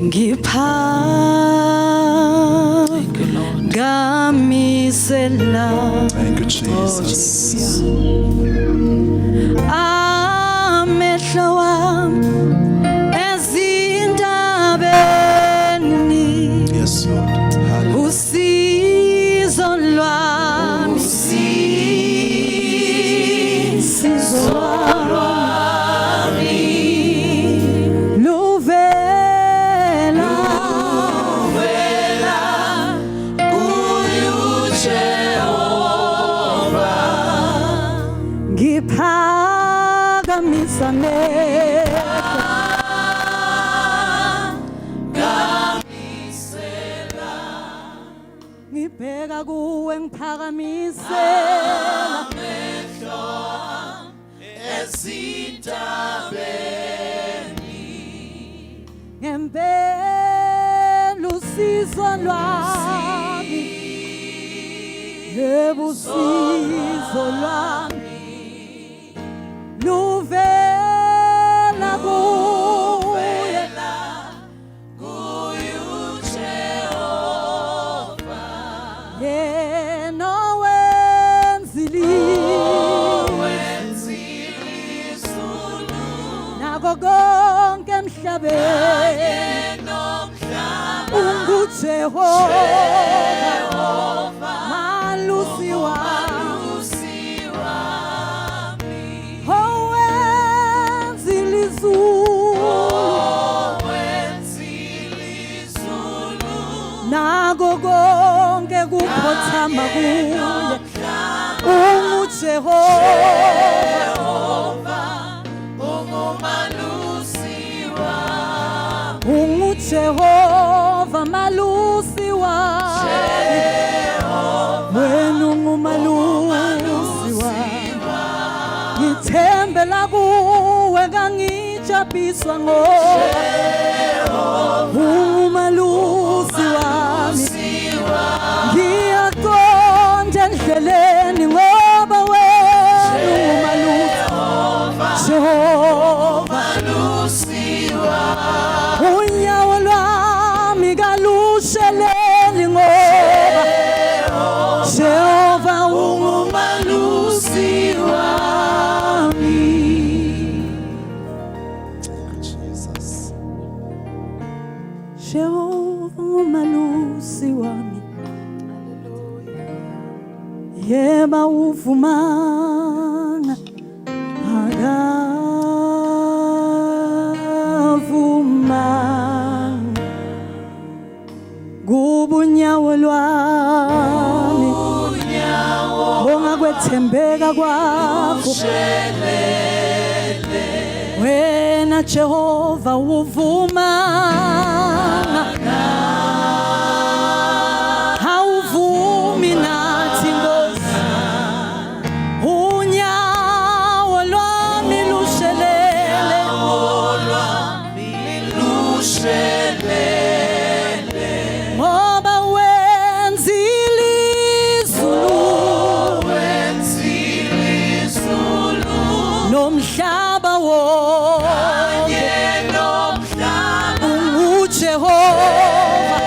Ngipakamisela. Thank you, Jesus. Amehlo wami ezintabeni. Yes, Lord. Hallelujah. Usizo lwami, usizo lwami luvela kuyu Jehova. Ngiphakamisa ngibheka kuwe ngiphakamisela amehlo ezintabeni. Ngempela usizo lwami, yebo usizo lwami luvela kuye yena wenzilizulu nako konke emhlabeni unguJehova malusi wami, owenzilizulu nako konke kuphothama kuye unguJehova unguJehova malusi wami, wena ungumalusi wami. Ngithembela kuwe kangijabhiswa ngoba ungumalusi wami. Ngiyaqonda endleleni ngoba wena ungumalusi Jehova. Unyawo lwami kalusheleli ngoba Jehova ungumalusi wami. Jesus. Jehova ungumalusi wami. Yeba uvumanga akavumanga kubunyawo lwami ongakwethembeka kwakho wena Jehova uvumanga awuvumi nathi Nkosi. Unyawo lwami lushelele ngoba wenzilizulu nomhlaba wonke unguJehova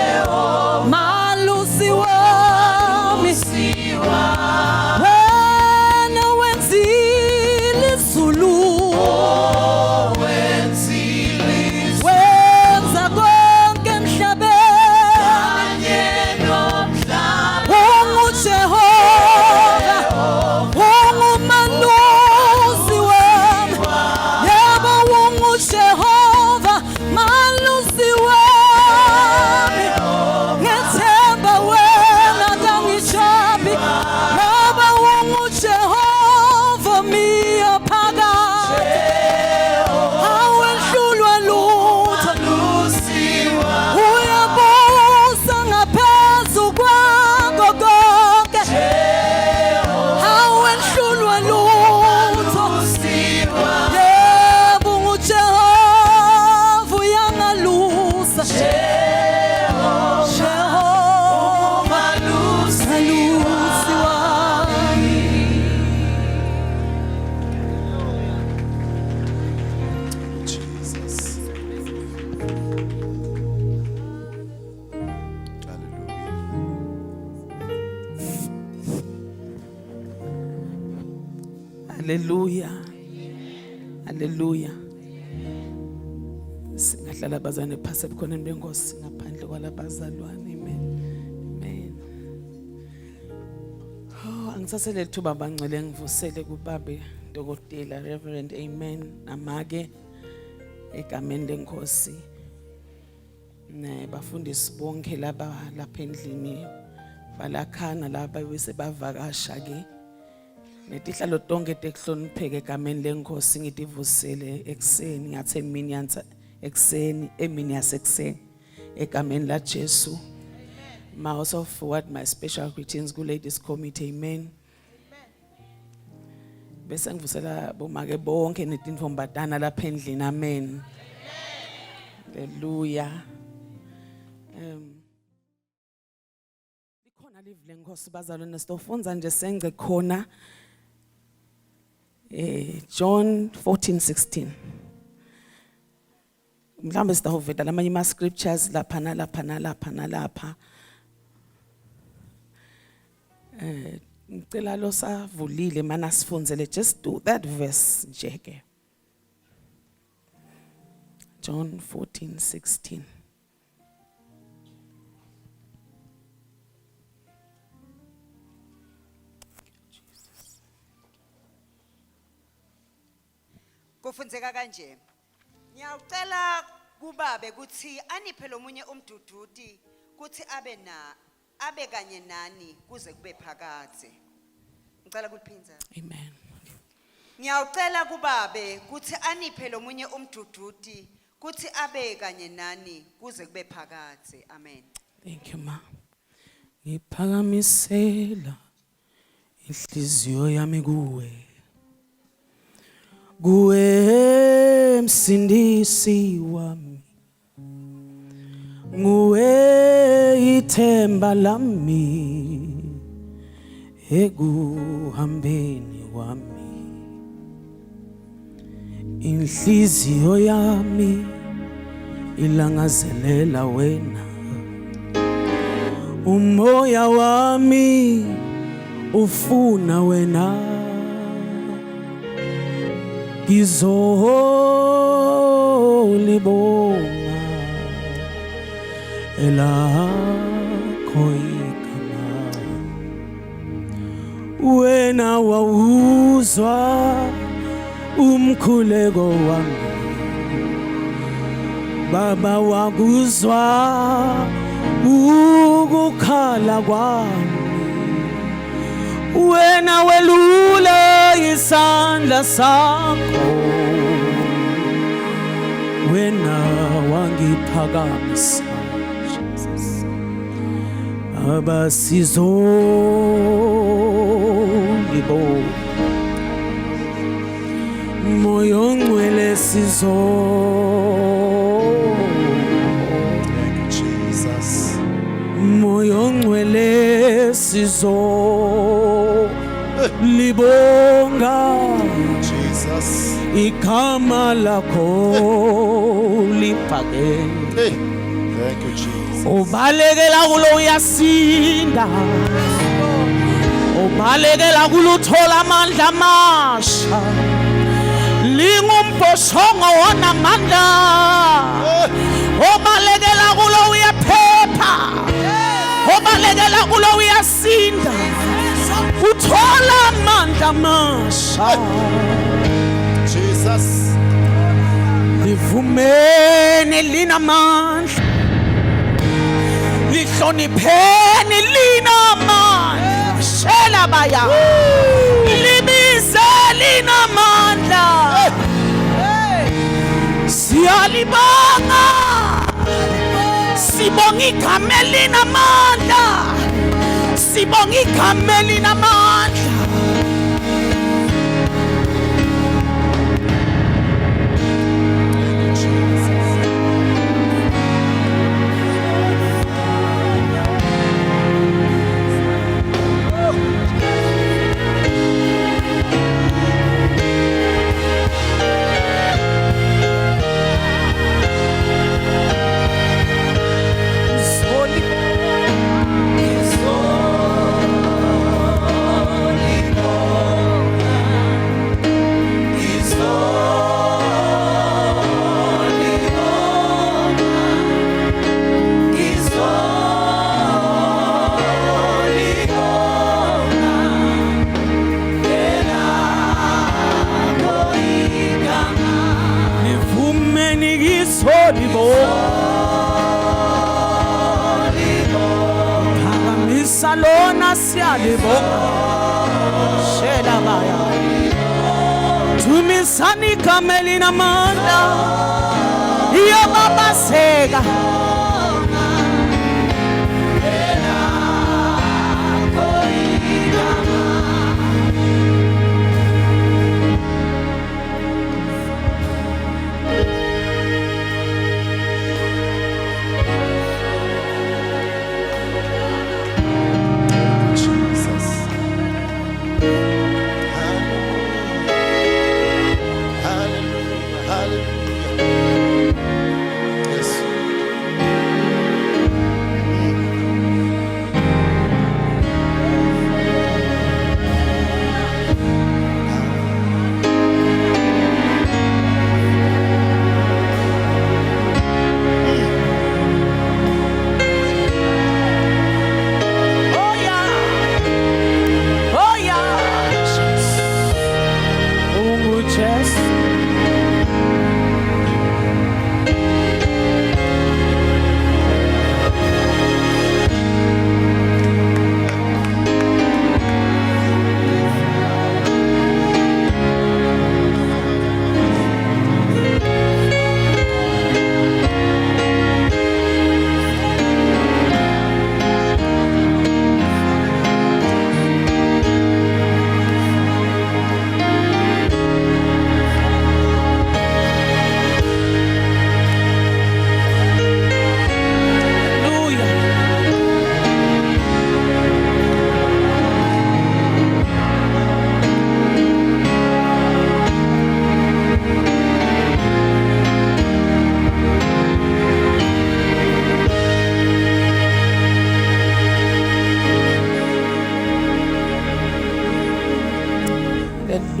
Hallelujah. Hallelujah. Singahlala abazalwane phasi ebukhoneni benkosi ngaphandle kwalabazalwane. Amen. Amen. Oh, angisasele thuba bangcwele ngivusele kubabe Dokotela Reverend. Amen. Namake egameni lenkosi. Ne bafundisi bonke lapha endlini balakhana laba bese bavakasha ke. Netihlalo tonke tekuhlonipheke egameni lenkosi ngidivusele ekseni ngathi emini yasekuseni egameni la Jesu. Ma also forward my special greetings ku ladies committee. Amen. Bese ngivusela bomake bonke netintombazana lapha endlini. Amen. Hallelujah. Likhona live lenkosi bazalwane sitofunza nje sengce khona John 14:16. Mhlambe sitawuveta lamanye ama scriptures lapha nalapha. Ngicela lo savulile mana sifundzele, just do that verse nje ke. John 14:16. Kufunzeka kanje. Ngiyacela kubabe kuthi aniphe lomunye umduduti kuthi abe kanye nani kuze kube phakade. Ngicela kuliphinza. Amen. Ngiyacela kubabe kuthi aniphe lomunye umduduti kuthi abe kanye nani kuze kube phakade. Amen. Thank you, ma. Ngiphakamisela inhliziyo yami kuwe. Nguwe msindisi wami, nguwe ithemba lami ekuhambeni wami. Inhliziyo yami ilangazelela wena, umoya wami ufuna wena. Ngizolibonga elakho igama. Wena wawuzwa umkhuleko wami, Baba wakuzwa ukukhala kwami. Wena welula isandla sakho, wena wangiphakamisa Jesus. Abasizolibonga, moyo ngcwele Thank you, Jesus. moyo ngcwele libonga Jesus. igama lakho liphakeme. Hey. Thank you, Jesus. Ubalekela kulo uyasinda, ubalekela kulo uthola amandla amasha. Lingumboshongo wonamandla, ubalekela kulo uyaphepha, ubalekela kulo uyasinda, uthola amandla amasha. Jesus. Livumeni linamandla, lihlonipheni linamandla, shela baya libize linamandla. Siyalibonga, sibonga igama linamandla, sibonga igama linamandla. Nigisolibo Salona sialibo Shela baya Tumi sani kamelina manda Iya baba sega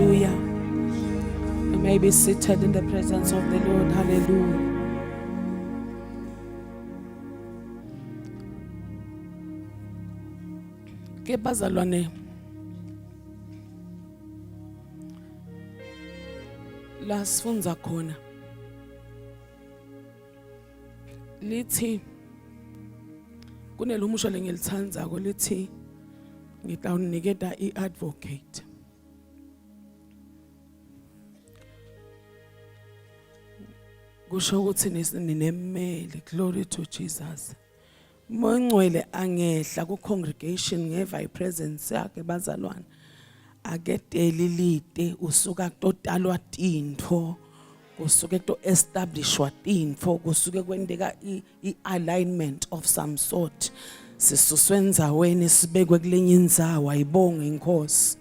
Hallelujah. You may be seated in the presence of the Lord. Hallelujah. Ke bazalwane la sifunza khona lithi kunelumusho lengilithandzako lithi ngitawuniketa i-advocate. Kusho ukuthi ninemele. Glory to Jesus. Mongcwele angehla ku congregation ngeva ipresence yakhe bazalwane. Aketeli lite usuka kutotalwa tintfo kusuke to establishwa tintfo kusuke kwendeka i-alignment of some sort. Sisuswe endzaweni sibekwe kulenye indzawo ayibonge inkosi.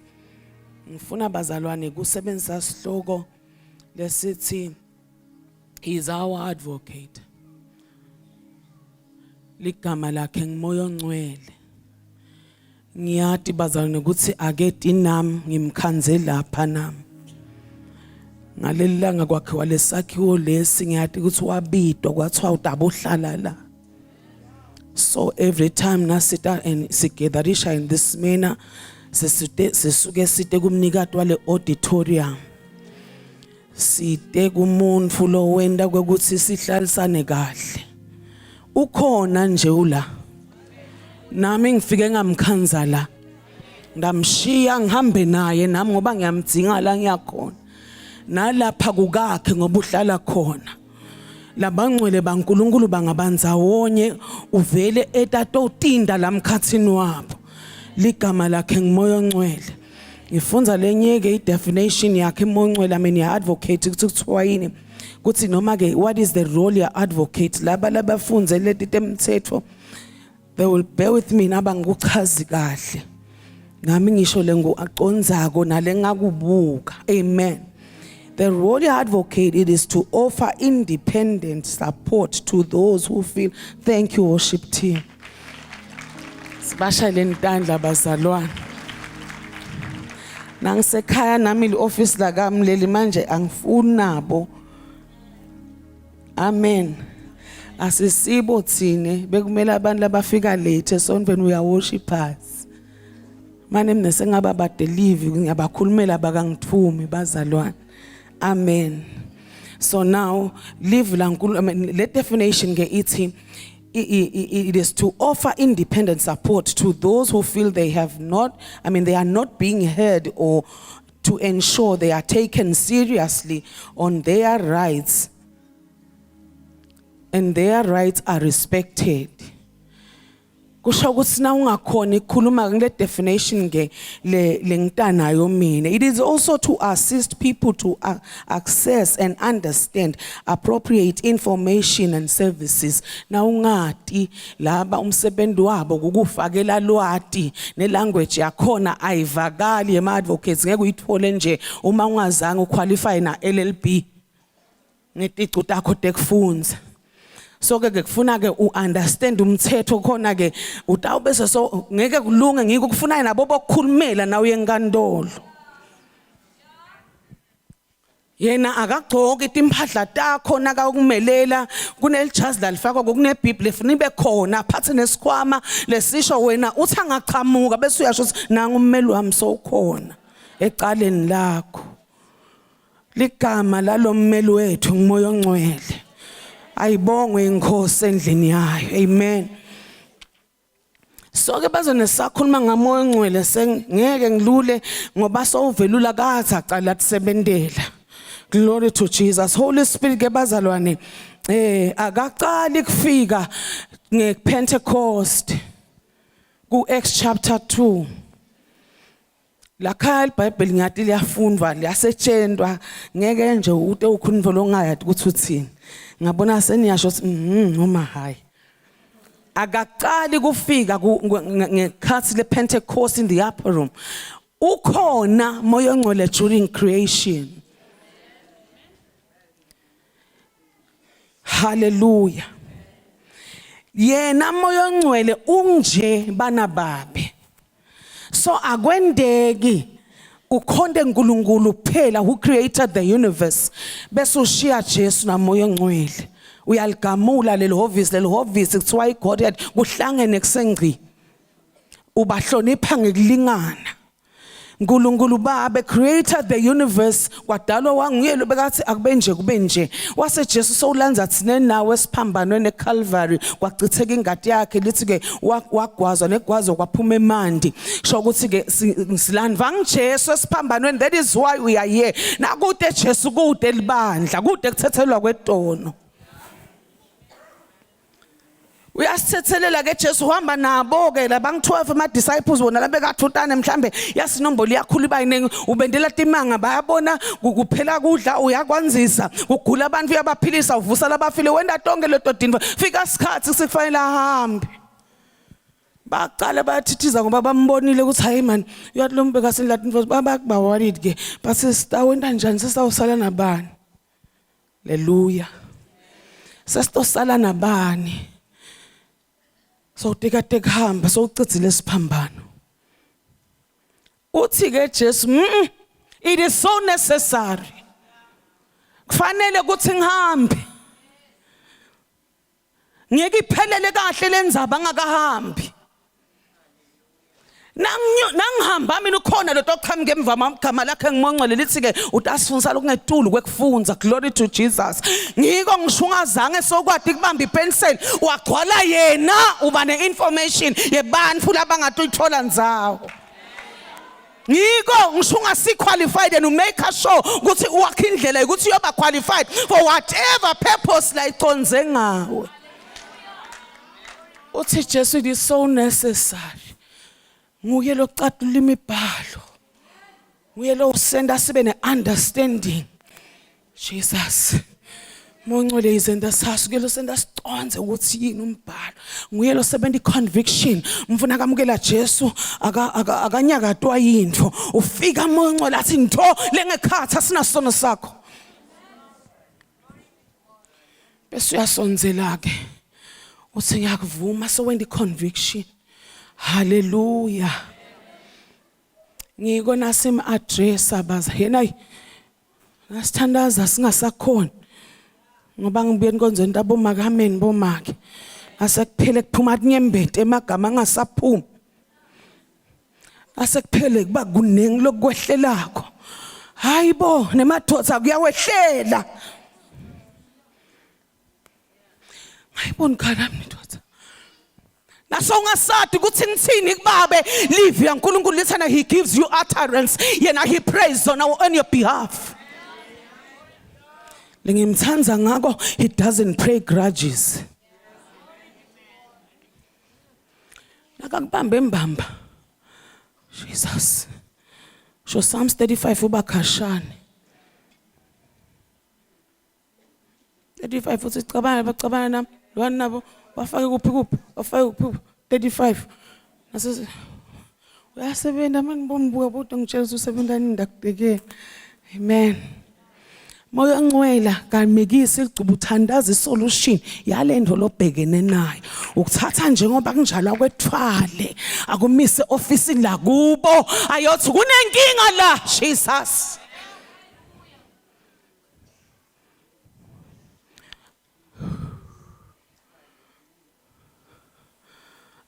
Ngifuna bazalwane kusebenzisa sihloko lesithi He is our advocate. Ligama lakhe ngimoya ongcwele. Ngiyati bazalwane ukuthi aketi nami ngimkhanze lapha nami. Ngalelilanga kwakhe walesakhiwo lesi ngiyati ukuthi wabidwa kwathiwa utabohlala la. So every time nasita and sigatherisha in this manner sisuke site kumnikati wale auditorium. Site kumuntu lo wenda kwekuthi sihlalisane kahle. Ukhona nje ula. Nami ngifike ngamkhanza la. Ngamshiya ngihambe naye nami ngoba ngiyamdzinga la ngiyakhona. Nalapha kukakhe ngoba uhlala khona. Labangcwele baNkulunkulu bangabanza wonye uvele etatotinda lamkhathini wabo. Ligama lakhe ngimoya ongcwele. Ngifunza lenyeke i-definition yakhe imoya ongcwele advocate kuthiwa yini kuthi noma ke what is the role ya advocate laba labafunze leti temthetho they will bear with me naba ngikuchazi kahle ngami ngisho lengo aqonzako nale ngakubuka. Amen. The role ya advocate it is to offer independent support to those who feel. Thank you worship team. Sibasha lentandla bazalwane. Nangisekhaya nami i-office la kamleli manje angifuni nabo. Amen. Asisibo thine bekumele abantu labafika late so when we are worshipers. Manje mina sengaba badelive ngiyabakhulumela bakangithumi bazalwane. Amen. So now, live lankulu, I mean, let definition get it is to offer independent support to those who feel they are not being heard, or to ensure they are taken seriously on their rights and their rights are respected. Kusho ukuthi na ungakhona ikhuluma ngale definition ke lengitanayo mina. It is also to assist people to access and understand appropriate information and services. Na ungati laba umsebenzi wabo ukufakela lwati ne language yakhona ayivakali ema advocates ngeke uyithole nje uma ungazange uqualify na LLB ngeticu takho tekufundza. So ke kufuna ke uunderstand umthetho khona ke utawubese so ngeke kulunge ngikufuna nabo bokukhulumela nawe enkantolo. Yena akagcoki impahla takho naka ukumelela kunelijazi lalifakwa kune Bible lifuna ibe khona phathe nesikhwama lesisho wena uthi angaqhamuka bese uyasho ukuthi nanga ummeli wami sokhona ecaleni lakho. Ligama lalo mmeli wethu ngumoya ongcwele. Ayibongwe inkosi endlini yayo. Amen. So ke bazone sakhuluma ngamoya ongcwele sengeke ngilule ngoba sowuvelula kathi aqala kusebentela. Glory to Jesus. Holy Spirit ke bazalwane akaqali kufika ngePentecost ku Acts chapter 2. La khaya iBhayibheli ngathi liyafundwa liyasetshenzwa ngeke nje ute ukhunvolo ongayati ukuthi uthini. Ngabona seniyasho noma hayi akaqali kufika ngekhathi lePentecost in the upper room. Ukhona moya ongcwele during creation. Hallelujah. Yena moya ongcwele unje bana babe. So akwendeki ukhonde uNkulunkulu kuphela who created the universe bese ushiya Jesu namoya ongcwele uyaligamula lelovisi kuthiwa iGodhead kuhlangene kusengci ubahlonipha ngekulingana. uNkulunkulu Baba created the universe kwadalwa wanguyelo bekathi akube nje kube nje wase Jesu sowulanza thina nawe esiphambanweni eCalvary kwachitheka ingadi yakhe lithi ke wagwazwa negwazo kwaphuma emandi sho ukuthi ke silandva ngiJesu esiphambanweni. That is why we are here. Nakude Jesu kude libandla kude kuthethelwa kwetono. Uyasithethelela ke Jesu uhamba nabo ke labang 12 ama disciples bona labekathutane mhlambe yasinombolo yakhulu bayinenge ubendela timanga bayabona kuphela kudla uyakwanzisa kugula abantu uyabaphilisa uvusa labafile wenda tonke ledodini fika isikhathi sikufanele ahambe. Baqala bayathithiza ngoba bambonile ukuthi hayi man uyatlombeka senlatin force babakuba worried ke bathi sitawenda njani sesawusala nabani. Haleluya. Sesitosala nabani. So tika hamba so ucicile isiphambano. Uthi ke Jesu it is so necessary. Kufanele ukuthi ngihambe. Ngeke iphelele kahle lenzaba ngakahambi. Nangihamba mina ukhona lo toqhamuke emva amagama lakhe ngimongcwele lithi ke utasifundisa lokungetulu kwekufunza. Glory to Jesus. Ngiko ngishungazange sokwadi kubamba ipensel wagcwala yena uba ne-information yebantu labangathi uyithola nzawo. Ngiko ngishunga si qualified and make sure ukuthi uwakha indlela ukuthi uyoba qualified for whatever purpose la iconze ngawe. Uthi Jesu it is so necessary. Nguye lo cacula imibhalo. Nguye lo senda sibe ne-understanding. Jesus. Mongcwele izenda sasuke lo senda siconze ukuthi yini umbhalo. Nguye lo sebenza i-conviction. Mfuna kamukela Jesu akanyakatwa yinto. Ufika mongcwele athi ntho lengekhatha sinasono sakho. Bese uyasonzela ke. Uthi ngiyakuvuma so wenda i-conviction. Hallelujah. Ngiko nasim address abaza yena nasithandaza singasakhona ngoba ngibuye enkonzweni tabo makameni bomake asekuphele kuphuma nyembete emagama angasaphumi asekuphele kuba kunengi lokwehlelako hayibo nemadodza kuyawehlela Ayiboni khala mntoda. Naso ungasadi ukuthi ngithini kubabe live yaNkulunkulu lithana he gives you utterance yena he prays on your behalf. Lengimthanza ngako he doesn't pray grudges. Nakakubambe mbamba. Jesus. Sho Psalms 35 uba khashane. 35 uthi bacabana nami lwana nabo wafake kuphi wafake kuphi 35 nase uyasebenza manje bombuka bodwa ngitshela usebenza nini ndakubheke. Amen. Moya ngcwela kamekisi igcubu uthandaza isolution yalendo lobhekene nayo ukuthatha njengoba kunjalo akwethwale akumise office la kubo ayothi kunenkinga la Jesus.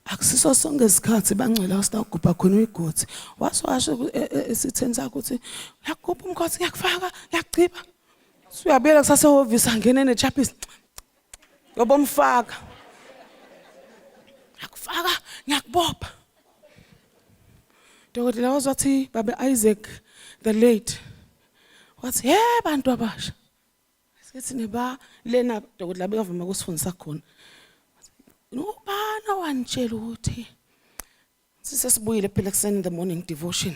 Akusiso sonke isikhathi bangcwela usitagubha khona uyigodi washo esitheni sakho ukuthi yakugubha umkhosi ngiyakufaka ngiyagciba suyabela kusasehhovisi angene nechapisi ngoba umfaka yakufaka ngiyakubopha. Dokotela wathi baba Isaac the late wathi bantu abasha sithi neba lena dokotela bekavuma ukusifundisa khona nobana wanitshela ukuthi sisesibuyile phela kuseni in the morning devotion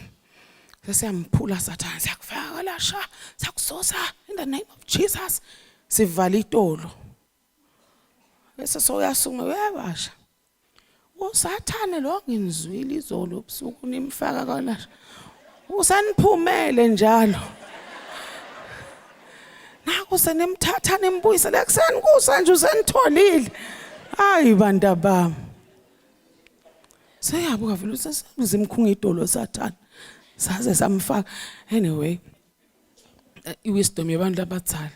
sesiyamphula sathana siyakufaka lasha sakusosa in the name of Jesus sivala itolo bese soyasunga uyabasha usathane lo nginizwile izolo ubusuku nimfaka kalasha usaniphumele njalo naku senemthatha nimbuyisele kuseni kusanje usenitholile. Hayi bantu bami. Seyabuka vele usesebuza imkhunga idolo sathana. Saze samfaka. Anyway, iwisdom yabantu abadala.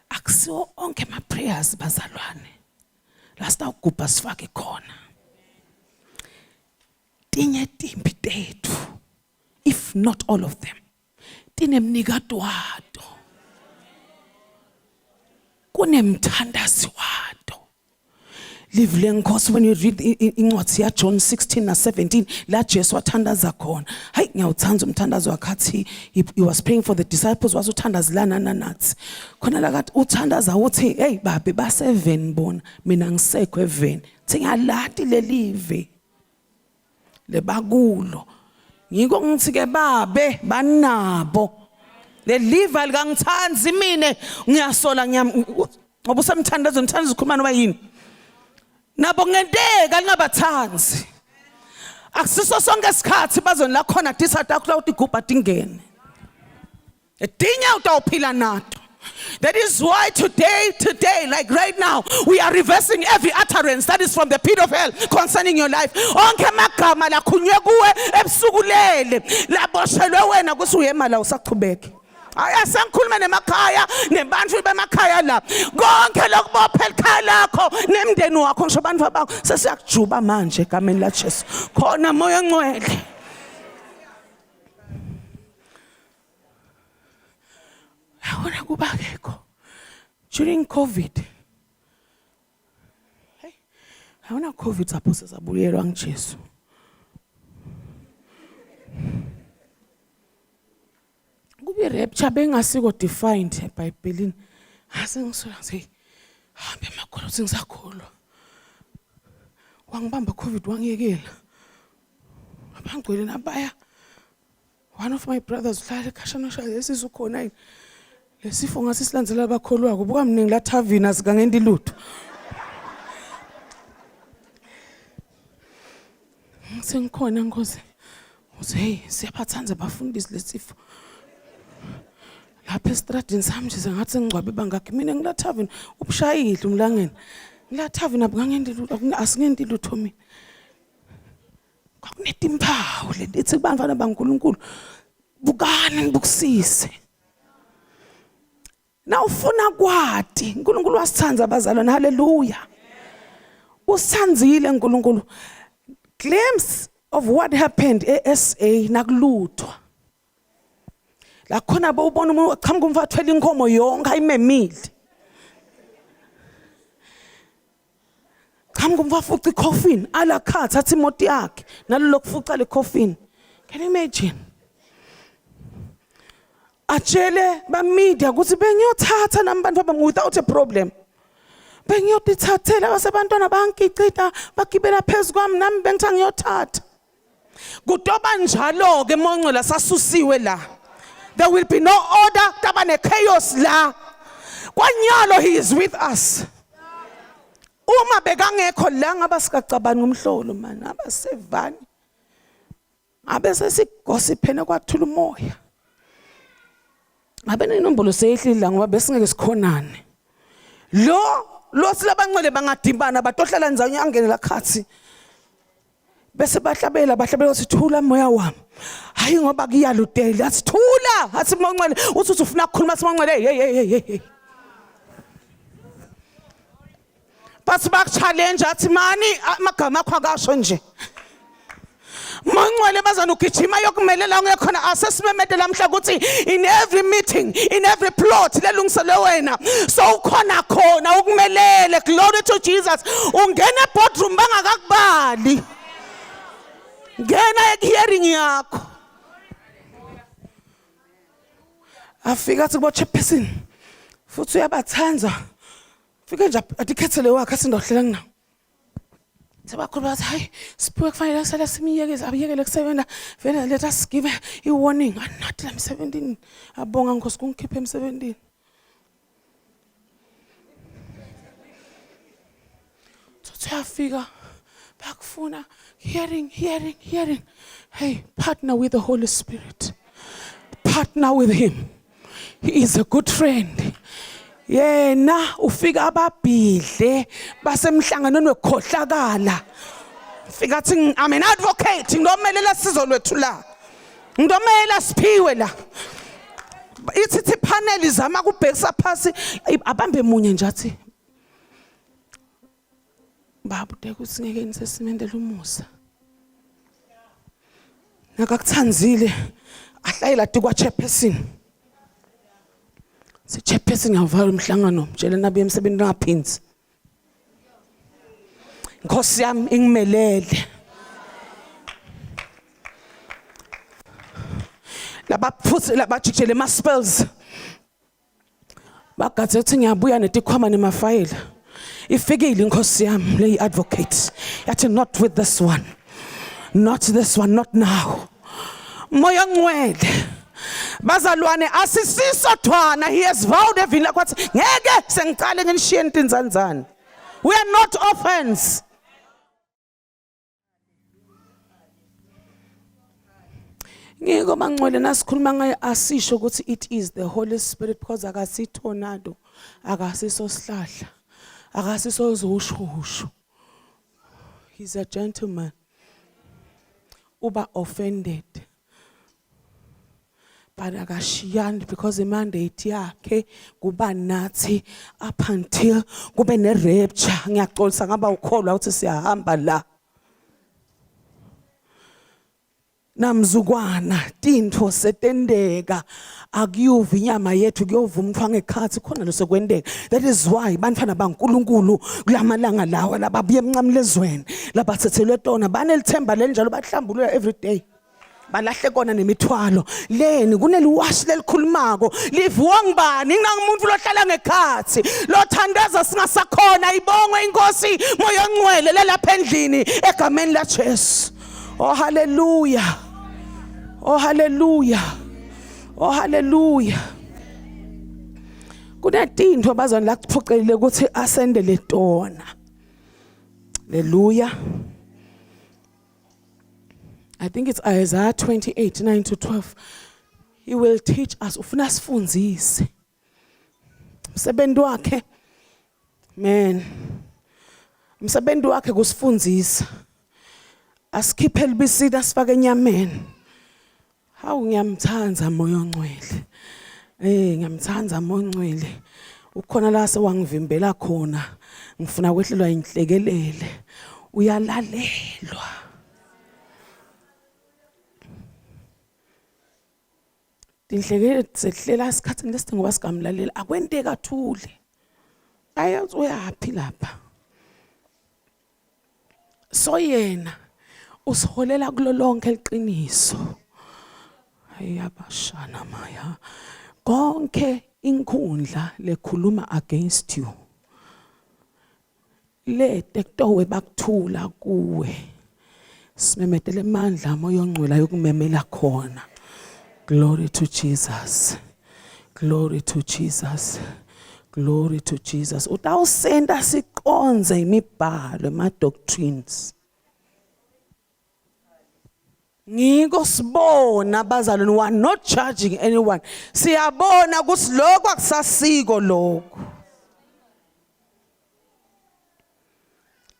Akusiwo onke ma prayers bazalwane. Lasta ukugubha sifake khona. Tinye timbi tethu. If not all of them. Tinemnikadwado. Kunemthandazi wado. Live lenkosi when you read incwadi ya John 16 na 17 la Jesu wathandaza khona. Hayi ngiyawuthanda umthandazo wakhe he was praying for the disciples wasuthandazilana nathi. Khona la kathi uthandaza uthi hey babe ba7 bona mina ngisekho e7 thingalati lelive lebakulo ngiko ngithi ke babe banabo le live alikangithanzi mine ngiyasola ngoba usemthandazo ngithandaza ukukhuluma noba yini nabo ngenteka lingabathanzi akusiso sonke isikhathi bazoni la khona disatakula uthi igubha dingene edinya utawuphila nato. That is why today, like right now, we are reversing every utterance that is from the pit of hell concerning your life. Onke magama la khunywe kuwe ebusukulele la boshelwe wena kusuyema la usaqhubeke. Aya sangikhuluma nemakhaya nebantu bemakhaya la konke lokubopha ekhaya lakho nemndeni wakho ngisho abantu bakho sesiyakujuba manje egameni la Jesu khona moya ngcwele. Yabona kubakekho during COVID. Hey, yabona COVID sapho sesabuyelwa ngiJesu. Kubi rapture bengasiko defined eBhayibhelini. Ase ngisola ngithi hambe emakholo singisakholwa. Wangibamba COVID wangiyekela. Abangcwele nabaya. One of my brothers uhlala ekhashana shaya esisukhona yini. Lesifo ngasisilandzela abakholwa kubuka mningi la tavina sikangenda ilutho. Sengikhona Nkosi. Uthi hey siyaphathanza abafundisi lesifo. Lapha estradini sami nje ngathi ngicwabe bangakhe mina ngila tavina ubushayile umlangeni. Ngila tavina abungangenda ilutho asingenda ilutho mina. Kwakuneti impawu lelithi kubantwana baNkulunkulu bukani ngibukusise. Na ufuna kwati uNkulunkulu wasithanza abazalwane haleluya. Usithanzile uNkulunkulu. Glimpse of what happened eSA nakuluthwa. La khona bawubona umuntu aqhamuka umfathwele inkomo yonke ayimemile. Ngihamba kumfafuca icoffin ala khathi athi imoto yakhe nalolo kufuca le coffin. Can you imagine? Atshele ba media ukuthi bengiyothatha nami bantu bami without a problem. Bengiyotithathela basebantwana bankicita bagibela phezulu kwami nami bengithi ngiyothatha. Kutoba njalo ke Mongcwele sasusiwe la. There will be no order, tabane chaos la. Kwanyalo he is with us. Uma bekangekho la ngaba sikacabana umhlolo man abasevani. Abese sigosiphene kwathula umoya. Ngabe nenombolo seyihlila ngoba besingeke sikhonane. Lo silabangcwele bangadimbana batohlela nzanye angene la khathi. Bese bahlabela sithula moya wami. Hayi ngoba kuyaludela asithula athi Mongcwele uthi ufuna ukukhuluma siMongcwele hey. Bathi challenge athi mani amagama akho akasho nje. Mongcwele bazana ugijima yokumelela ungekhona asesimemede lamhla ukuthi in every meeting in every plot lelungisele wena so ukhona khona ukumelele glory to Jesus ungena eboardroom bangakakubali ngena hearing yakho afika athi kubo chairperson futhi uyabathanza fike nje adikhethele wakhe asindawuhlela ngina sebakhulu bathi hayi siphiwe kufanele sala simiyekeze abiyekele kusebenza vele let us give a warning not la 17 abonga Nkosi kungikhiphe em17 Tutafika bakufuna hearing hey partner with the Holy Spirit partner with him he is a good friend yena ufika ababhidle basemhlanganweni wekhohlakala fika athi I'm an advocate ngidomelela Sizolwethu la ngidomelela Siphiwe la ithi panel izama kubhekisa phasi abambe munye nje athi babude kusingeke nisesimendela umusa nakakuthanzile ahlayela tikwa chairperson si chairperson ngavala umhlangano mtshela nabe emsebenzini ngaphinzi Nkosi yami ingimelele labajikele ma spells bagathe ukuthi ngiyabuya netikhwama nemafayila ifikile Nkosi yami le advocate yathi not with this one not now moya ngcwele bazalwane asisiso thwana he has vowed evini lakwathi ngeke sengicale nginishiye intinzanzana we are not orphans ngeke bangcwele nasikhuluma ngaye asisho ukuthi it is the Holy Spirit because akasitornado akasiso sihlahla akasiso uzushushu he's a gentleman uba offended but akashiyani because the mandate yakhe kuba nathi up until kube ne rapture ngiyaxolisa ngaba ukholwa ukuthi siyahamba la namzukwana tintfo setendeka akuyuva inyama yethu kuyovuma umthwa ngekhathi khona losekwendeka that is why bantwana baNkulunkulu kulamalanga lawa lababuye emncamlezweni labathethelwe tona banelithemba lenjalo bahlambulula every day balahle kona nemithwalo leni kuneliwashi lelikhulumako livuwa ngibani nginangumuntu lohlala ngekhathi lothandaza singasakhona ibongwe inkosi moya ngcwele lapha endlini egameni la Jesu oh hallelujah oh hallelujah oh hallelujah kunetinto abazana la kuphocelile ukuthi asendele tona hallelujah I think it's Isaiah 28:9-12. He will teach us. Ufuna sifunzise. Msebenzi wakhe. Man. Msebenzi wakhe kusifunzisa. Asikhiphe libisida sifake enyameni. Hawu ngiyamthanza moya ongcwele. Ngiyamthanza moya ongcwele. Ukhona la sewangivimbela khona. Ngifuna kwehlelwa inhlekelele. Uyalalelwa. Inhlekele sehlela isikhathi lesidingo ngoba sigamlalela akwenteka kathule ayathi uyaphila lapha So yena usiholela kulo lonke iqiniso. Ayabashana maya. Konke inkundla lekhuluma against you. Le tektowe bakuthula kuwe. Simemetele amandla amoya ongcwele yokumemela khona. Glory to Jesus. Glory to Jesus. Glory to Jesus. Utawusenda siqonze imibhalo ema doctrines. Ngiko sibona abazalwane, we are not judging anyone. Siyabona ukuthi lokho akusasiko lokho.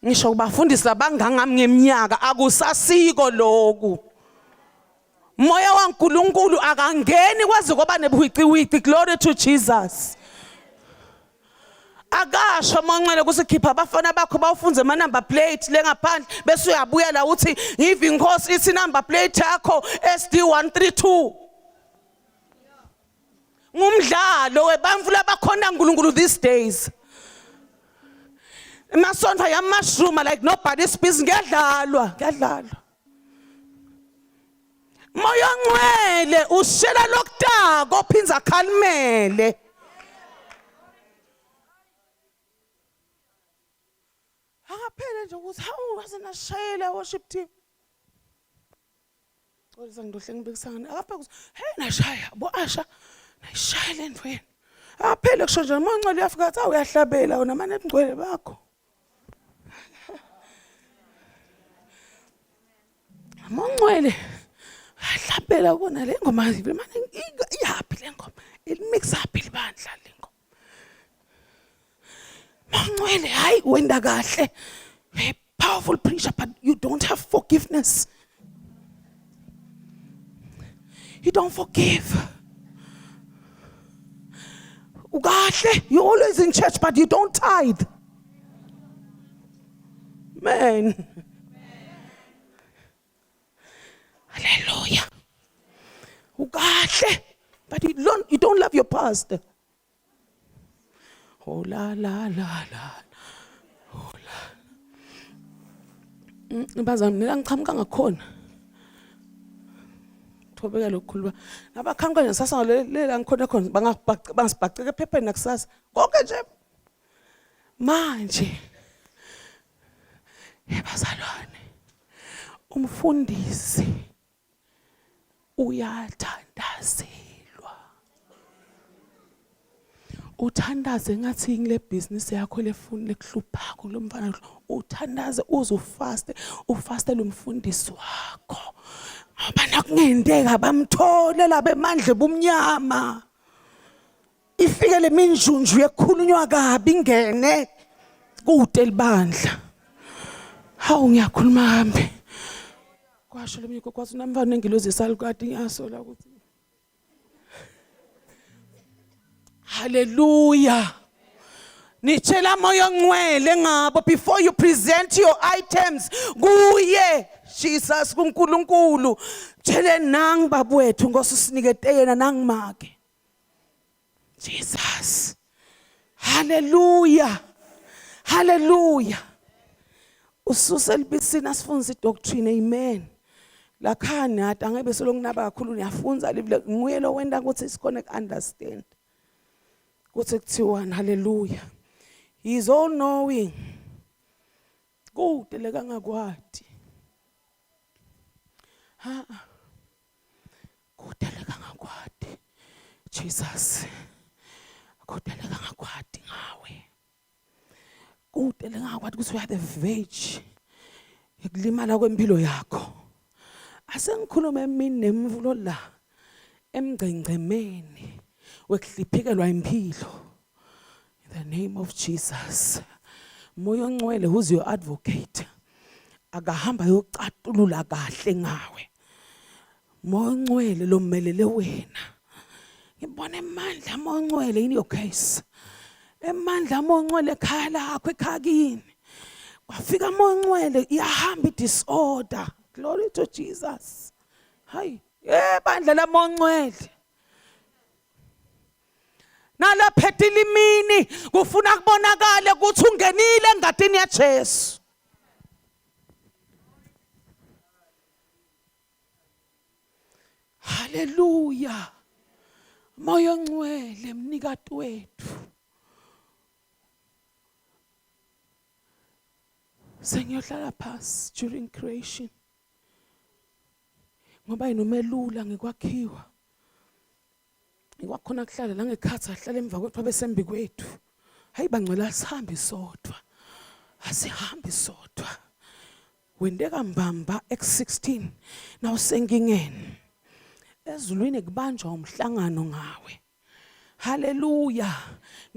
Ngisho kubafundisi labangangami ngeminyaka akusasiko lokho. Moya waNkulunkulu akangeni kwaze kwaba nebuhwiqiwiqi. Glory to Jesus. Akasho monqele kusikhipha abafana bakho bawufunze ama number plate lengaphandle bese uyabuya la uthi ngiva inkosi ithi number plate yakho SD132. Ngumdlalo webantfu labakhona uNkulunkulu these days. Emasonto yamushroom like nobody's business. Ngiyadlalwa. Moya ngcwele ushela lokutako phinza khalimele. Akaphela nje ukuthi hawu wasena shayela worship team. Kodwa ngidohle ngibekisana. Akaphela ukuthi hey nashaya bo Asha nayishayela endweni. Akaphela kusho nje uMancele uyafika athi uyahlabela wona manje ebungcwele bakho. Mancele ahlabela kona le ngoma manje iyapi le ngoma ilmix up libandla le ngoma. Mancele hayi wenda kahle, a powerful preacher, but you don't have forgiveness. You don't forgive. Ukahle, you're always in church but you don't tithe. Man. Hallelujah. Ukahle, but you don't love your pastor. Oh la la la la. Oh la. Bazami nila ngichamuka ngakhona. Thobeka lokukhuluma. Nabakhamuka nje sasa lela ngikhona khona bangasibhaceke ephepheni nakusasa. Konke nje. Manje ebazalwane umfundisi uyathandazelwa. Uthandaze ngathi ngile business yakho lefuna lekuhluphako lo mfana uthandaze ufaste lo mfundisi wakho. Ngoba nakungendeka bamtholela bemandle bumnyama. Ifike le minjunju yekhulunywa kabi ingene kude libandla. Hawu ngiyakhuluma hambe. Kwasho leminye kokwazi namvana ngilozi salikade ngiyasola ukuthi hallelujah. Nitshela moya ngcwele ngabo before you present your items kuye Jesus kuNkulunkulu. Tshele nang babwethu ngosinikete yena nangimake. Jesus. Hallelujah. Hallelujah. Ususe libisini asifunza idoctrine. Amen. Lakhani hata angebe solonginaba kakhulu niyafunza livile nguye lo wenda ukuthi sikhona understand. Kuthi kuthiwa hallelujah. He is all knowing. Kude lekangakwadi. Kude lekangakwadi. Jesus. Kude lekangakwadi ngawe. Kude lekangakwadi ukuthi uya the verge ekulimala kwempilo yakho. Asengikhuluma emini nemvulo la emgcengcemeni wekuhliphikelwa impilo. In the name of Jesus. Moya ongcwele who's your advocate. Akahamba yokucatulula kahle ngawe. Moya ongcwele lo mmelele wena. Ngibona emandla moya ongcwele in your case. Emandla moya ongcwele ekhaya lakho ekhakini. Kwafika moya ongcwele iyahamba disorder. Glory to Jesus. Hayi, bandla la moya ongcwele. Nalapha etilimini kufuna kubonakale ukuthi ungenile engadini yaJesu. Hallelujah. Moya ongcwele mnikati wethu. Sengiyohlala phasi during creation. Ngoba inomelula ngekwakhiwa. Ngikwakhona kuhlala la ngekhatha ahlala emva kwethu abesembi kwethu. Hayi bangcwela asihambi sodwa. Asihambi sodwa. Wendeka mbamba X16 naw senkingeni. Ezulwini kubanjwa umhlangano ngawe. Hallelujah.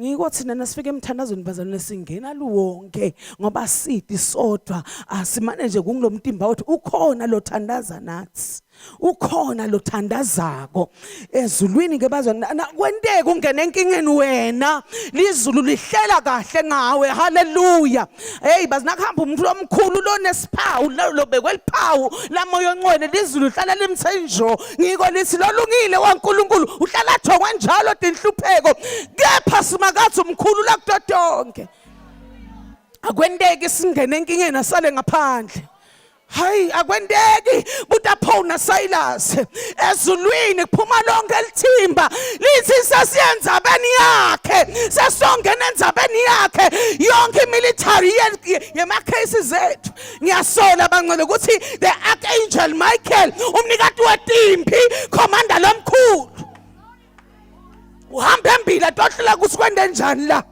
Ngiko thina nasifika emthandazweni bazalwane singena luwonke ngoba sithi sodwa asimane nje kungilomtimba wethu ukhona lo thandaza nathi. Ukhona lo thandazako ezulwini ke bazalwane kwenteke ungena enkingeni wena lizulu lihlela kahle ngawe. Hallelujah. Hey bazinakuhamba umuntu omkhulu lo nesiphawu lo bekweliphawu la moya ongcwele lizulu hlala limthenjo. Ngiko lithi lolungile waNkulunkulu uhlala thongwe njalo tinhlupheko kepha simakathi umkhulu la kutotonke. Akwenteki singene enkingeni asale ngaphandle. Hayi akwenteki buTapho na Silas ezulwini kuphuma lonke elithimba lithi sesiyenza abeni yakhe sesongena enzabeni yakhe yonke military yema cases ethu. Ngiyasola bangcwele ukuthi the archangel Michael umnikati wetimpi commander lomkhulu uhamba embili atohlela kusikwende njani la.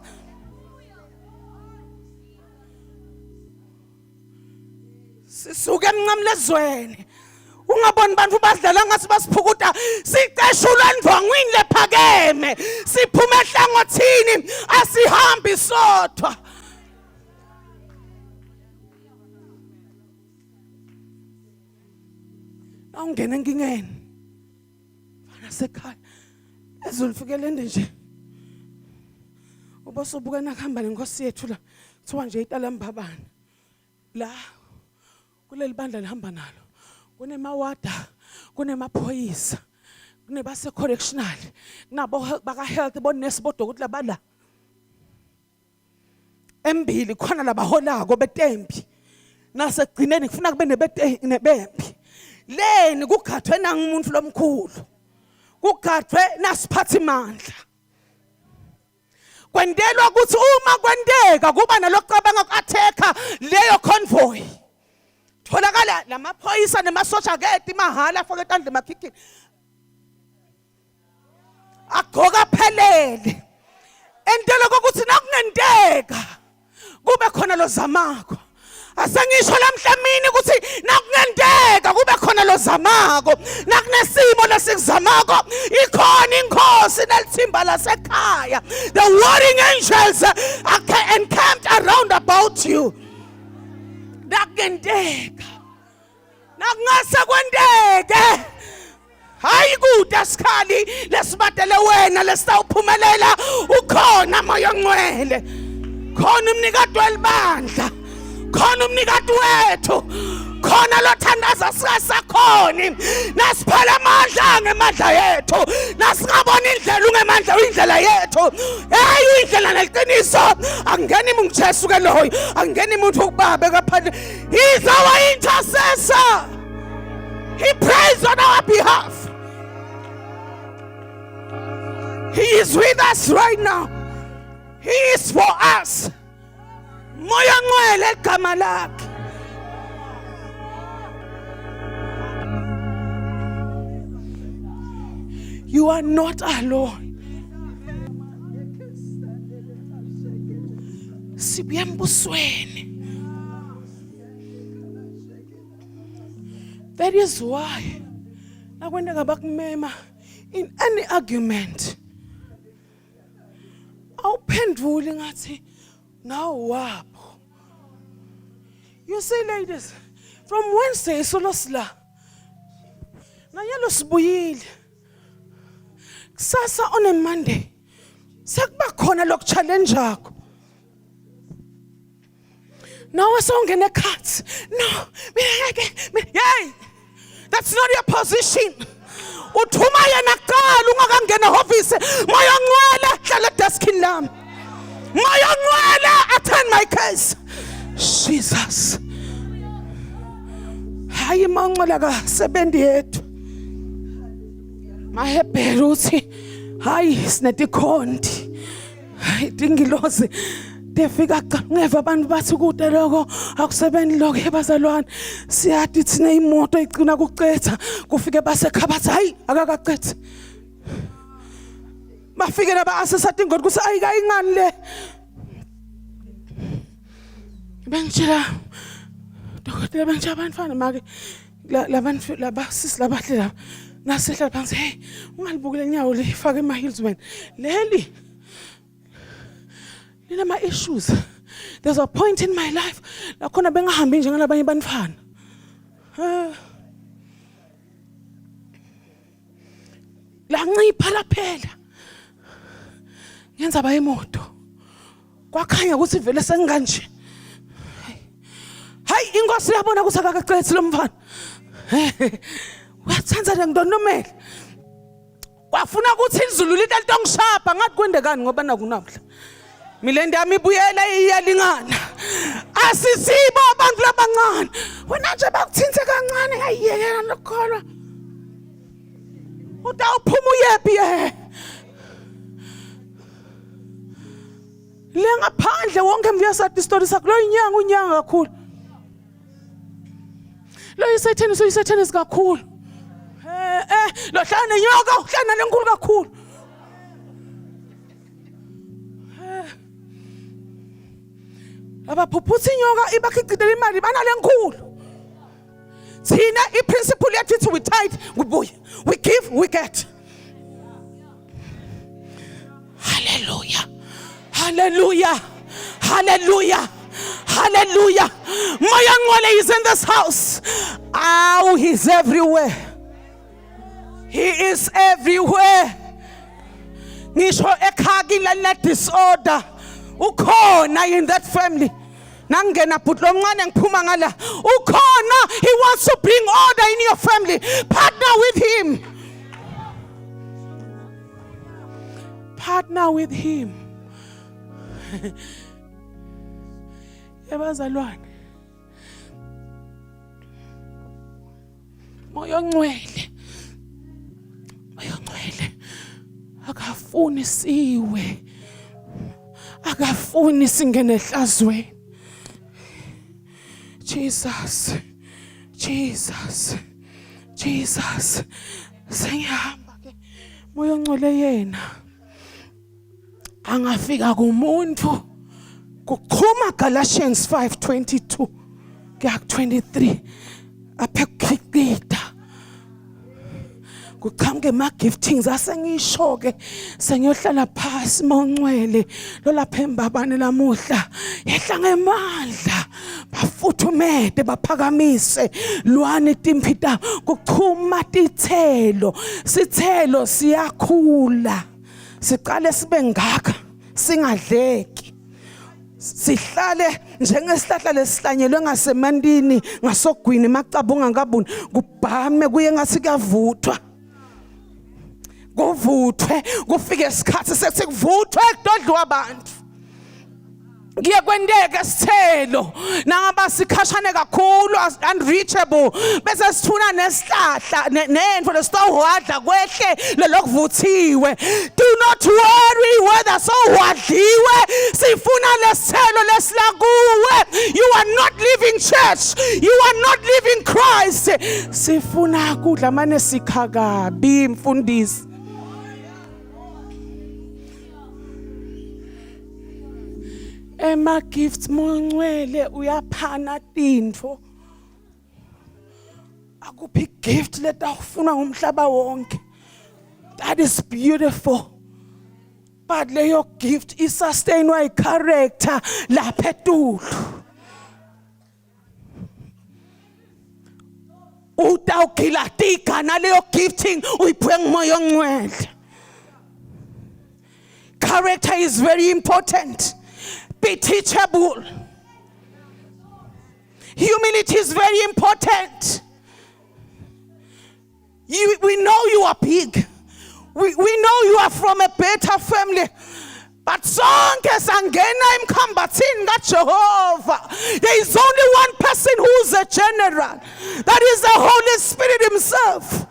Sisuke emncamlezweni ungaboni bantu badlala ngasi basiphukuta siceshulwa endvangwini lephakeme siphuma ehlangothini asihambi sodwa. Awungena enkingeni fana sekhaya ezulfikele nje ubosobukana kuhamba nenkosi yethu la kuthiwa nje itala Mbabane la kuleli bandla lihamba nalo kunemawada kunemaphoyisa kunebase correctional kunabo baka health bonesi bodokotela labala embili khona labaholako betempi nasegcineni kufuna kube nebempi leni kugathwe nangumuntu lomkhulu kugathwe nasiphathi mandla. Kwendelwa ukuthi uma kwendeka kuba nalocabanga ku-attacker leyo convoy tholakala lamaphoyisa nemasoja keti mahala afake etandla emakhikini agqoka phelele entela kokuthi nakungendeka kube khona lo zamako. Asengisho lamhlamini ukuthi nakungendeka kube khona lo zamako nakunesimo lesikuzamako ikhona inkosi nelithimba lasekhaya. The warring angels are encamped around about you. Nakungendeka nakungase kwendeke hayi kude asikhali lesibadele wena lesitawuphumelela ukhona moya ongcwele khona umnikati welibandla khona umnikati wethu khona lothandaza singasakhoni nasiphala amandla ngemandla yethu nasingabona indlela ungemandla uyindlela yethu hey indlela neliqiniso angeni umuntu Jesu ke loyo angeni umuntu ukubabe kaphandle. He's our intercessor. He prays on our behalf. He is with us right now. He is for us. Moya ongcwele igama lakhe. You are not alone. Sibuya embusweni. That is why nakwendeka bakumema in any argument awuphenduli ngathi now wapho. You see ladies, from Wednesday solosla nanyalo sibuyile kusasa on a Monday sekuba khona lokuchallenge yakho. Nawe songena cuts. No, yay, that's not your position. Uthuma yena kuqala ungakangena office moya ongcwele hlala deskini lami. Moya ongcwele attend my case. Jesus. Hayi mangcwele ka sebendi yethu. mahebhela uthi hayi sinetikhonti idingilozi defika ngeva abantu bathi kude lokho akusebenzi lokho ebazalwane siyathi thina imoto igcina kucetha kufike basekhabathi hayi akakacetha bafike laba asesati ngoti kuthi ayika ingani le bengitshela dokotela bengitshela abantwana make labantu labasisi labahle laba nasehla phansi hey ungalibukile inyawo lifake ema-heels wena leli linama issues. There's a point in my life la khona bengahambi njengalabanye bantwana la ncipha laphela ngenza bayemoto kwakhanya ukuthi vele sengikanje hayi inkosi yabona ukuthi akakacethi lo mfana uyathanda le ngidondomela wafuna ukuthi izulu lithi litongishapa ngathi kwendekani ngoba nakunamhla milende yami ibuyela iyalingana asisibo abantu labancane wena nje bakuthinthe kancane ayiyekela lokholwa utawuphuma uyepi le ngaphandle wonke mviyasati istori sakho lo unyanga kakhulu lo yisatheni kakhulu lo hlana nenyoka hlana lenkulu kakhulu abaphuphutha inyoka ibakhicitela imali banalenkulu thina iprinciple yethu ithi we tithe we give we get hallelujah hallelujah hallelujah hallelujah moya ngcwele is in this house he's everywhere he is everywhere ngisho ekhaki la disorder ukhona in that family nangena bhutlo omncane ngiphuma ngala ukhona he wants to bring order in your family partner with him ebazalwane moya ngcwele akafuni siwe akafuni singene ehlazweni Jesus sengihamba ke moya ngcwele yena angafika kumuntu kuqhuma Galatians 5:22 kuya 23 aphekhicida kuqhamuke ama-giftings asengisho-ke sengiyohlala phasi mawungcwele lo lapha eMbabane lamuhla yehla ngemandla bafuthumede baphakamise lwane timpita kuchuma tithelo sithelo siyakhula siqale sibe ngaka singadleki sihlale njengesihlahla lesihlanyelwe ngasemandini ngasogwini macabunga ngabuni kubhame kuye ngathi kuyavuthwa kuvuthwe kufike isikhathi sekuvuthwe kudodlwa abantu ngiye kwendeka sithelo nangaba sikhashane kakhulu unreachable bese sithuna nesihlahla nento lesitawuhwadla kwehle lokuvuthiwe do not worry whether sowwadliwe sifuna lesithelo lesilakuwe you are not living church you are not living Christ sifuna kudla manje sikhakabi mfundisi ema gifts mongcwele uyaphana tintfo akuphi gift letawufuna ngumhlaba wonke that is beautiful but leyo gift is sustained by character lapha etulu utawukhila tigana leyo gifting uyiphiwe ngumoya ongcwele character is very important. Be teachable. Humility is very important. We know you are big. We know you are from a better family. But sonke sangena emkhambathini kaJehova. There is only one person who is a general. That is the Holy Spirit himself.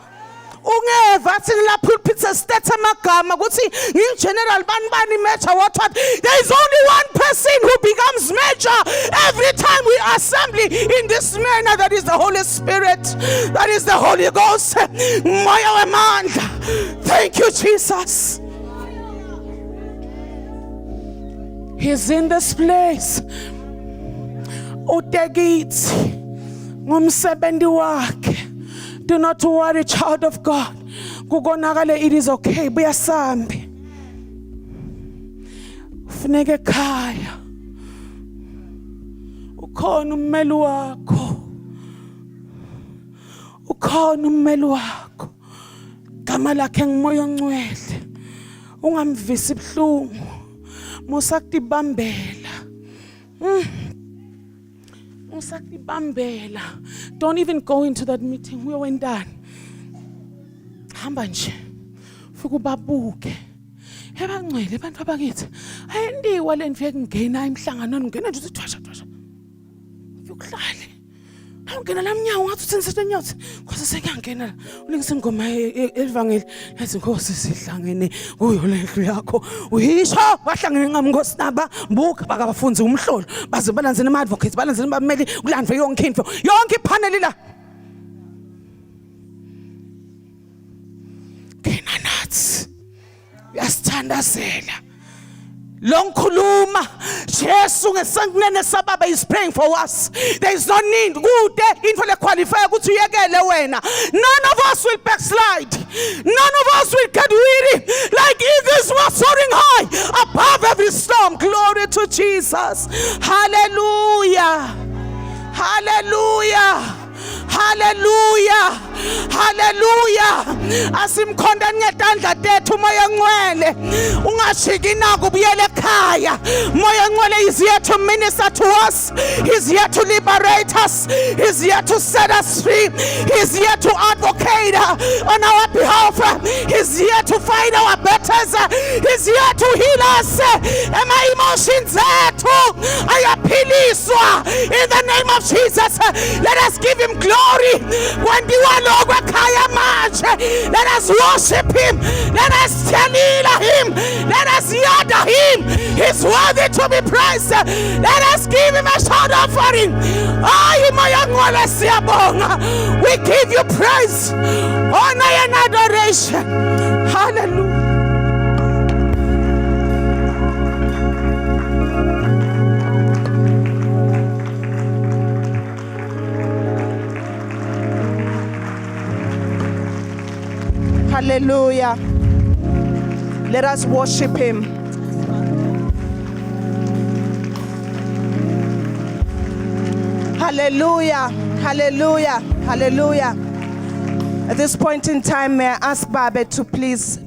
ungeva thina la pulpit sesithatha amagama ukuthi ngigeneral bani major what. There is only one person who becomes major every time we assemble in this manner. That is the Holy Spirit. That is the Holy Ghost. Moya wamandla. Thank you, Jesus. He's in this place. Utegithi ngumsebenzi wakhe. Do not worry, child of God. Kukonakale, it is okay. Buyasambi. Ufuneka ekhaya. Ukhona ummeli wakho. Ukhona ummeli wakho. Gama lakhe ngumoya ongcwele. Ungamvisi ibhlungu. Musakutibambela. Musakutibambela. Don't even go into that meeting. Uyowendani. Hamba nje. Fuku babuke. Ebangcwele abantu abakithi. Ayindiwa le ndifike ngena emhlanganweni ngena nje uthwasha. Ukuhlale. Awungena lamnyawo ngathi uthensithe enyathi. Khosi sekuyangena. Ulingisa ingoma evangeli. Yathi Nkosi sihlangene kuyo lendlu yakho. Uyisho wahlangene ngamnkosi naba buka bakabafunzi umhlolo. Baze balanzene ama advocates, balanzene abameli kulandwe yonke into. Yonke ipanel la. Kena nathi. Uyasithandazela. Longkhuluma Jesu ngesankunene sababa is praying for us. There is no need kude into le qualify ukuthi uyekele wena. None of us will backslide. None of us will get weary like eagles were soaring high above every storm. Glory to Jesus. Hallelujah. Hallelujah. Hallelujah. Hallelujah. Asimkhonda ngetandla tethu moya ngcwele. Ungashiki naku buyele ekhaya. Moya ngcwele is here to minister to us. He's here to liberate us. He's here to set us free. He's here to advocate on our behalf. He's here to fight our battles. He's here to heal us. Ema emotions ethu ayaphiliswa in the name of Jesus. Let us give him glory. When the one let us worship him. Let us tell him. Let us yada him. He's worthy to be praised. Let us give him a shout offering. We give you praise, honor and adoration. Hallelujah. Hallelujah. Let us worship him. Hallelujah. Hallelujah. Hallelujah. At this point in time, may I ask Babe to please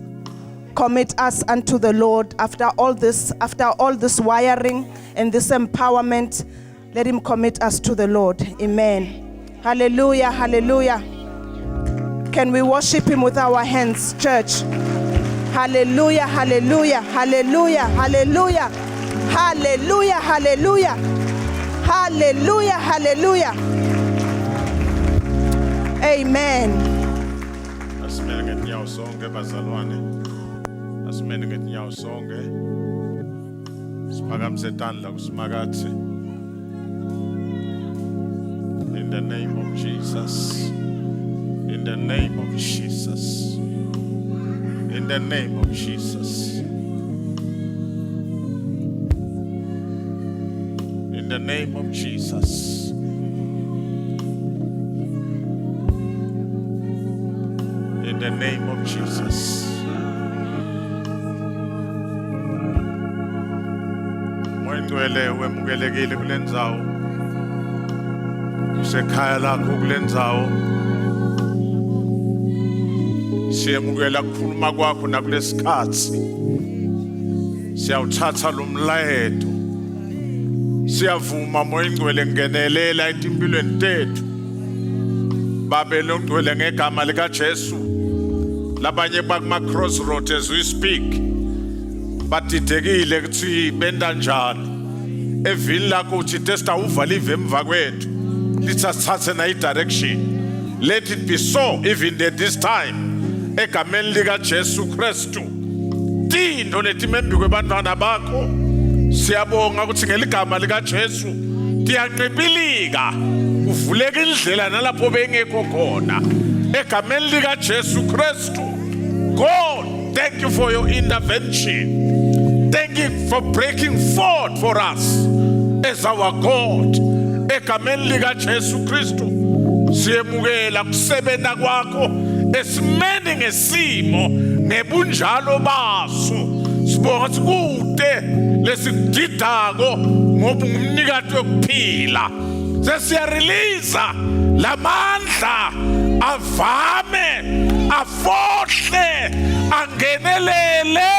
commit us unto the Lord. After all this wiring and this empowerment, let him commit us to the Lord. Amen. Hallelujah. Hallelujah. Can we worship him with our hands, church? Hallelujah, hallelujah, hallelujah, hallelujah, hallelujah, hallelujah, hallelujah, hallelujah. Amen. Asimele ngenyawo sonke bazalwane. Asimele ngenyawo sonke. Siphakamise tandla kusimakathi. In the name of Jesus. In the name of Jesus. In the name of Jesus. In the name of Jesus. In the name of Jesus. Moyingcwele wemukelekile kule ndzawo. Usekhaya lakho kule ndzawo. Siyamukela kukhuluma kwakho nakulesikhathi. Siyawuthatha lo mlayeto. Siyavuma moyingcwele ngenelela empilweni tethu. Babe lo ngcwele ngegama lika Jesu. Labanye bakuma crossroads as we speak. Batidekile kuthi benda njani. Evili lakho uthi testa uvalive emva kwethu. Lithathe na direction. Let it be so even at this time. egameni lika Jesu Kristu. Tindo letimembi kwebantwana bakho siyabonga ukuthi ngeligama lika Jesu tiyanqibilika uvuleka indlela nalapho bengekho khona egameni lika Jesu Kristu. God, thank you for your intervention. Thank you for breaking forth for us as our God. Egameni lika Jesu Kristu siyemukela kusebenza kwakho esimeni ngesimo nebunjalo baso. Sibonga sikude lesididako ngoba ungumnikati wokuphila. Sesiyarelease lamandla avame afohle angenelele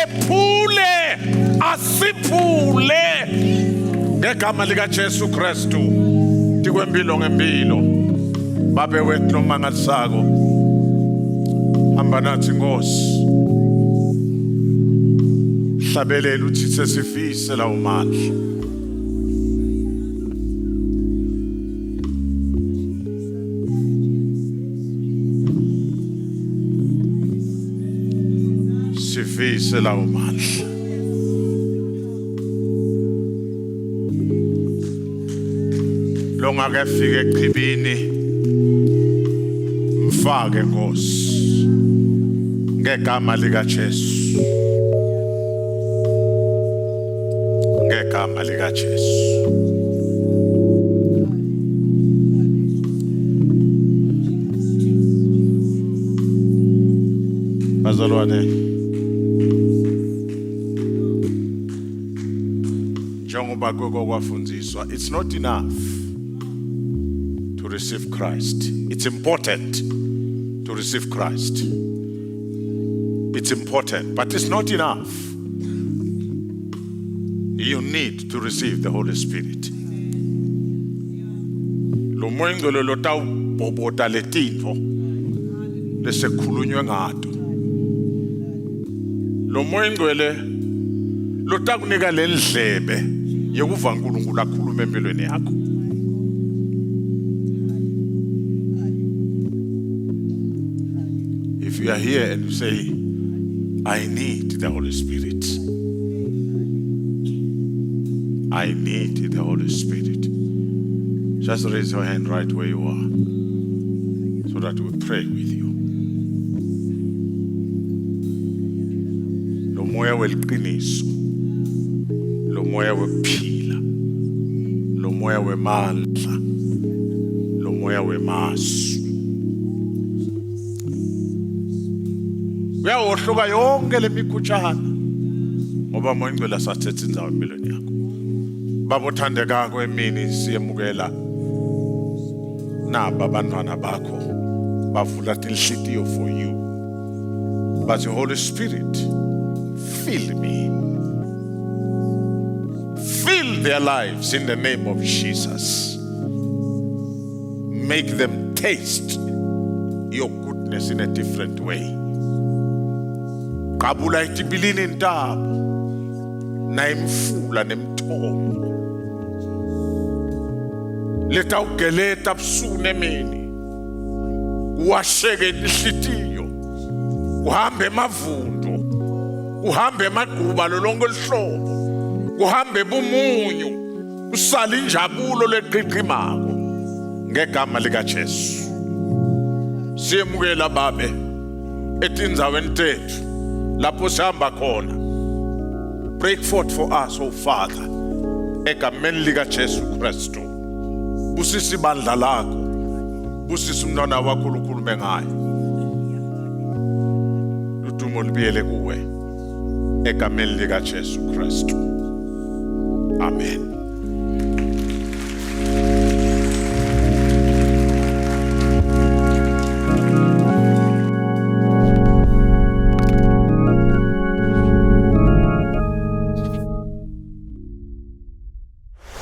ephule asiphule ngegama lika Jesu Kristu. Tikwempilo ngempilo babe wethu nomangalisako hamba nathi Nkosi hlabelela uthi sesifise lawo mandla sifise lawo mandla longa fike echibini mfake Nkosi ngegama lika Jesu ngegama lika Jesu. Bazalwane njengoba kwakufundiswa, it's not enough to receive Christ. It's important to receive Christ. It's important, but it's not enough. You need to receive the Holy Spirit. Lo moya ngcwele lotawubhobhoda letintfo lesekhulunywe ngato. Lo moya ngcwele lotakunika lendlebe yekuva uNkulunkulu akhulume empilweni yakho. If you are here and you say, I need the Holy Spirit. I need the Holy Spirit. Just raise your hand right where you are so that we pray with you. Lo moya weqiniso, lo moya wephila, lo moya wemandla, lo moya wemasu. Uyawohluka yonke lemikhutsana ngoba moya ngcwele asathethe indzawo empilweni yakho. Baba othandekako emini siyemukela naba abantwana bakho bavula inhliziyo for you. But the Holy Spirit, fill me. Fill their lives in the name of Jesus. Make them taste your goodness in a different way. Kabula itibilini ntaba na imfula nemthombo. Leta ugeleta busune mini uwasheke inhliziyo uhambe emavundu uhambe emagquba lolonke lihlobo uhambe bumunyu usale injabulo leqiqimako ngegama lika Jesu. Siyemukela babe etindzaweni tethu lapho sihamba khona. Break forth for us, oh Father, egameni lika Jesu Kristu. Busisi ibandla lakho, busisi umntwana wakho ukhulume ngaye. Udumo libuyele kuwe egameni lika Jesu Kristu. Amen.